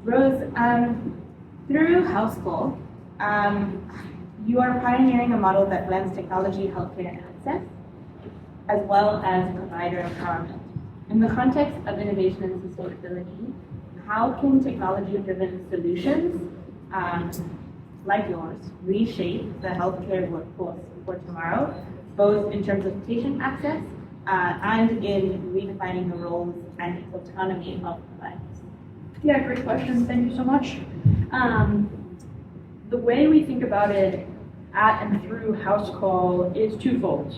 Rose, through House Call, you are pioneering a model that blends technology, healthcare, and access, as well as provider empowerment. In the context of innovation and sustainability, how can technology-driven solutions like yours reshape the healthcare workforce for tomorrow, both in terms of patient access and in redefining the roles and autonomy of providers? Yeah, great question. Thank you so much. The way we think about it at and through House Call is twofold.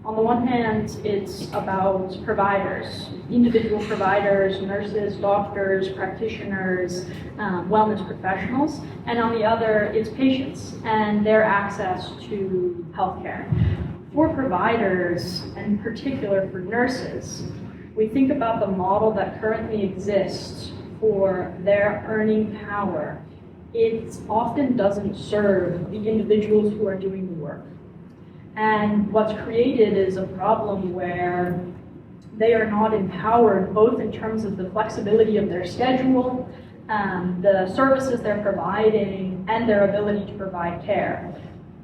On the one hand, it's about providers, individual providers, nurses, doctors, practitioners, wellness professionals, and on the other, it's patients and their access to healthcare. For providers, and in particular for nurses, we think about the model that currently exists for their earning power. It often doesn't serve the individuals who are doing the work. And what's created is a problem where they are not empowered, both in terms of the flexibility of their schedule, the services they're providing, and their ability to provide care.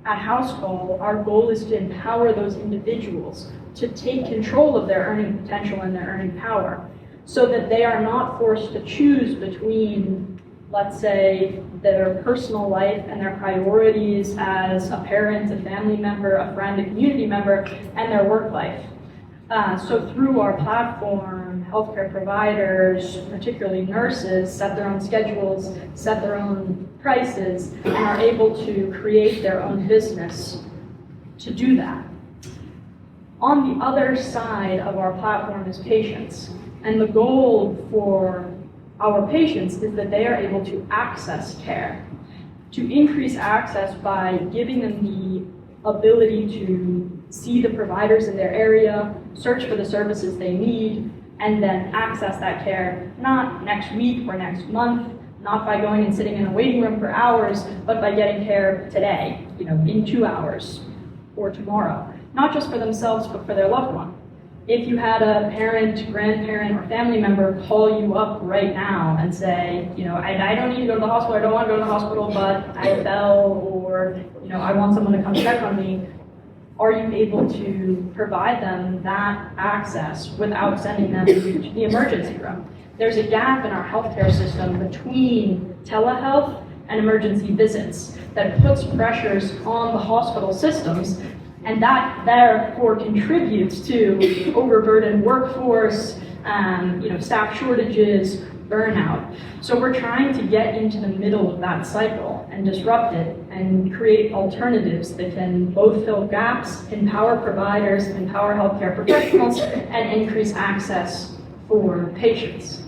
At House Call, our goal is to empower those individuals to take control of their earning potential and their earning power, so that they are not forced to choose between, let's say, their personal life and their priorities as a parent, a family member, a friend, a community member, and their work life. So through our platform, healthcare providers, particularly nurses, set their own schedules, set their own prices, and are able to create their own business to do that. On the other side of our platform is patients. And the goal for our patients is that they are able to access care, to increase access by giving them the ability to see the providers in their area, search for the services they need, and then access that care, not next week or next month, not by going and sitting in a waiting room for hours, but by getting care today, in 2 hours or tomorrow, not just for themselves, but for their loved one. If you had a parent, grandparent, or family member call you up right now and say, I don't need to go to the hospital, I don't want to go to the hospital, but I fell, or I want someone to come check on me, are you able to provide them that access without sending them to the emergency room? There's a gap in our healthcare system between telehealth and emergency visits that puts pressures on the hospital systems, and that therefore contributes to overburdened workforce, staff shortages, burnout. So we're trying to get into the middle of that cycle and disrupt it and create alternatives that can both fill gaps, empower providers, empower healthcare professionals, and increase access for patients.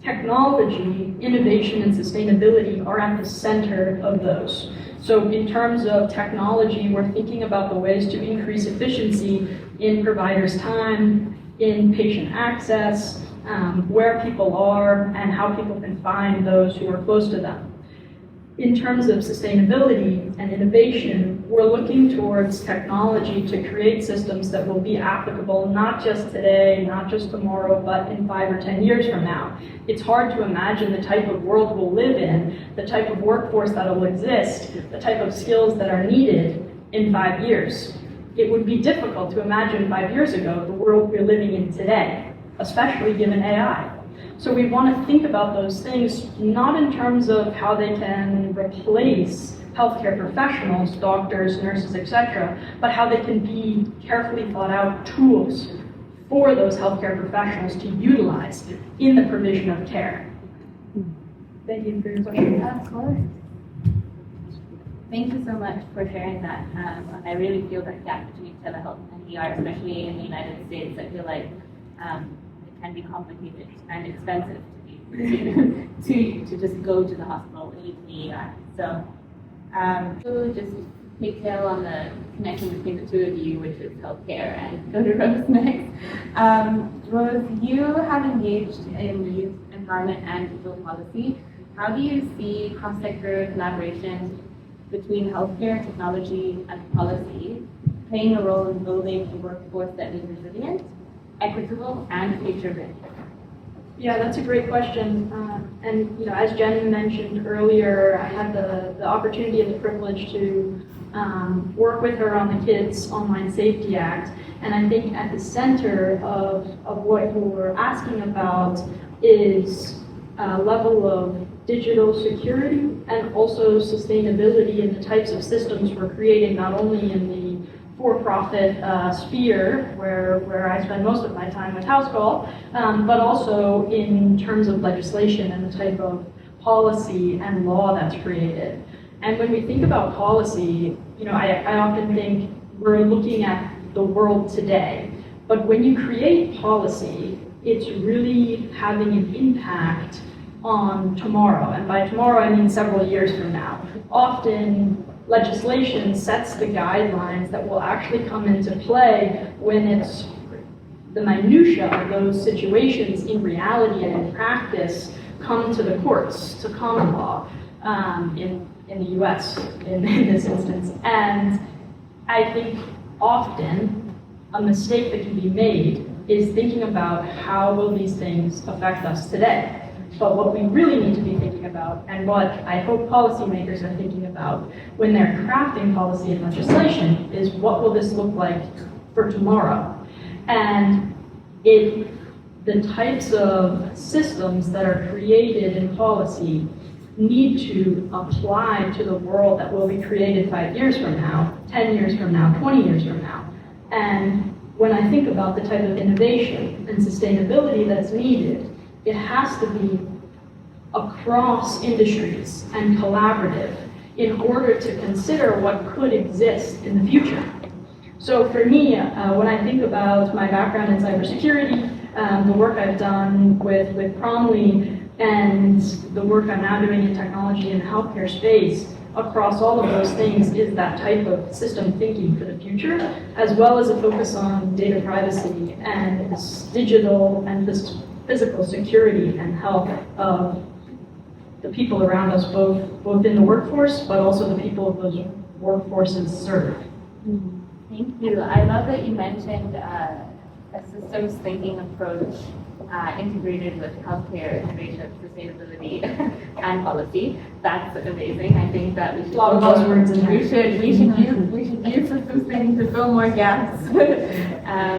Technology, innovation, and sustainability are at the center of those. So in terms of technology, we're thinking about the ways to increase efficiency in providers' time, in patient access, where people are, and how people can find those who are close to them. In terms of sustainability and innovation, we're looking towards technology to create systems that will be applicable not just today, not just tomorrow, but in 5 or 10 years from now. It's hard to imagine the type of world we'll live in, the type of workforce that will exist, the type of skills that are needed in 5 years. It would be difficult to imagine 5 years ago the world we're living in today, especially given AI. So we want to think about those things not in terms of how they can replace healthcare professionals, doctors, nurses, etc., but how they can be carefully thought out tools for those healthcare professionals to utilize in the provision of care. Thank you for your question. Of course. Thank you so much for sharing that. I really feel that gap between telehealth and ER, especially in the United States. I feel like it can be complicated and expensive to just go to the hospital or even the ER. So just pigtail on the connection between the two of you, which is healthcare, and go to Rose next. Rose, you have engaged in youth empowerment and digital policy. How do you see cross-sector collaboration between healthcare, technology, and policy playing a role in building a workforce that is resilient, equitable, and future-ready? Yeah, that's a great question. And as Jen mentioned earlier, I had the opportunity and the privilege to work with her on the Kids Online Safety Act. And I think at the center of what you were asking about is a level of digital security and also sustainability in the types of systems we're creating, not only in the for-profit sphere, where I spend most of my time with House Call, but also in terms of legislation and the type of policy and law that's created. And when we think about policy, I often think we're looking at the world today. But when you create policy, it's really having an impact on tomorrow. And by tomorrow, I mean several years from now. Often, legislation sets the guidelines that will actually come into play when it's the minutiae of those situations in reality and in practice come to the courts, to common law, in the US in this instance. And I think often a mistake that can be made is thinking about how will these things affect us today. But what we really need to be thinking about, and what I hope policymakers are thinking about when they're crafting policy and legislation, is what will this look like for tomorrow? And if the types of systems that are created in policy need to apply to the world that will be created 5 years from now, 10 years from now, 20 years from now. And when I think about the type of innovation and sustainability that's needed, it has to be across industries and collaborative in order to consider what could exist in the future. So for me, when I think about my background in cybersecurity, the work I've done with Promly, and the work I'm now doing in technology and the healthcare space, across all of those things is that type of system thinking for the future, as well as a focus on data privacy and digital and physical security and health of the people around us, both in the workforce, but also the people those workforces serve. Thank you. I love that you mentioned a systems thinking approach integrated with healthcare, innovation, sustainability, and policy. That's amazing. I think that we should. A lot of buzzwords in there. We should use systems thinking to fill more gaps.